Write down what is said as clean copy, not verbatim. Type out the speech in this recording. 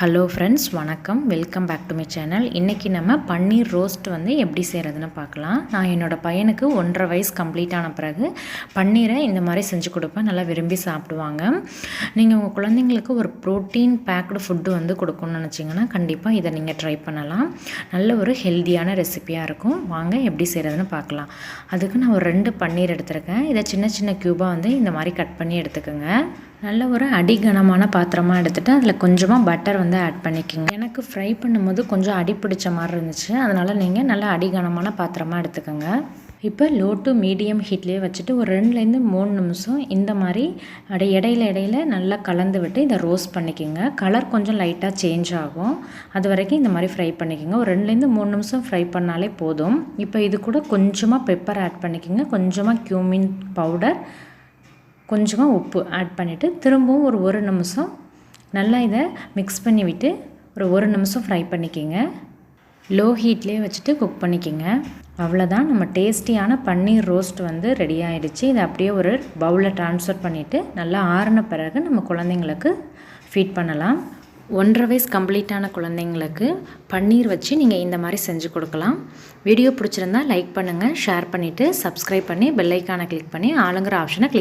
Hello friends, வணக்கம். Welcome back to my channel. இன்றைக்கி நம்ம பன்னீர் ரோஸ்ட் வந்து எப்படி செய்கிறதுன்னு பார்க்கலாம். நான் என்னோடய பையனுக்கு 1.5 வயசு கம்ப்ளீட் ஆன பிறகு பன்னீரை இந்த மாதிரி செஞ்சு கொடுப்பேன். நல்லா விரும்பி சாப்பிடுவாங்க. நீங்கள் உங்கள் குழந்தைங்களுக்கு ஒரு ப்ரோட்டீன் பேக்டு ஃபுட்டு வந்து கொடுக்கணும்னு நினச்சிங்கன்னா கண்டிப்பாக இதை நீங்கள் ட்ரை பண்ணலாம். நல்ல ஒரு ஹெல்த்தியான ரெசிபியாக இருக்கும். வாங்க எப்படி செய்கிறதுன்னு பார்க்கலாம். அதுக்கு நான் ஒரு 2 பன்னீர் எடுத்திருக்கேன். இதை சின்ன சின்ன க்யூபாக வந்து இந்த மாதிரி கட் பண்ணி எடுத்துக்கோங்க. நல்ல ஒரு அடிகனமான பாத்திரமாக எடுத்துகிட்டு அதில் கொஞ்சமாக பட்டர் வந்து ஆட் பண்ணிக்கோங்க. எனக்கு ஃப்ரை பண்ணும்போது கொஞ்சம் அடி பிடிச்ச மாதிரி இருந்துச்சு. அதனால் நீங்கள் நல்லா அடிகனமான பாத்திரமாக எடுத்துக்கோங்க. இப்போ லோ டு மீடியம் ஹீட்லேயே வச்சுட்டு ஒரு 2-3 நிமிஷம் இந்த மாதிரி இடையில நல்லா கலந்து விட்டு இதை ரோஸ்ட் பண்ணிக்கோங்க. கலர் கொஞ்சம் லைட்டாக சேஞ்ச் ஆகும். அது வரைக்கும் இந்த மாதிரி ஃப்ரை பண்ணிக்கோங்க. ஒரு 2-3 நிமிஷம் ஃப்ரை பண்ணாலே போதும். இப்போ இது கூட கொஞ்சமாக பெப்பர் ஆட் பண்ணிக்கோங்க. கொஞ்சமாக கியூமின் பவுடர், கொஞ்சமாக உப்பு ஆட் பண்ணிவிட்டு திரும்பவும் ஒரு நிமிஷம் நல்லா இதை மிக்ஸ் பண்ணி விட்டு ஒரு நிமிஷம் ஃப்ரை பண்ணிக்கோங்க. லோ ஹீட்லேயே வச்சுட்டு குக் பண்ணிக்கோங்க. அவ்வளோதான், நம்ம டேஸ்டியான பன்னீர் ரோஸ்ட் வந்து ரெடி ஆகிடுச்சு. இதை அப்படியே ஒரு பவுலில் ட்ரான்ஸ்ஃபர் பண்ணிவிட்டு நல்லா ஆறின பிறகு நம்ம குழந்தைங்களுக்கு ஃபீட் பண்ணலாம். 1.5 வயசு கம்ப்ளீட்டான குழந்தைங்களுக்கு பன்னீர் வச்சு நீங்கள் இந்த மாதிரி செஞ்சு கொடுக்கலாம். வீடியோ பிடிச்சிருந்தா லைக் பண்ணுங்கள், ஷேர் பண்ணிவிட்டு சப்ஸ்கிரைப் பண்ணி பெல் ஐக்கானை கிளிக் பண்ணி ஆளுங்கிற ஆப்ஷனை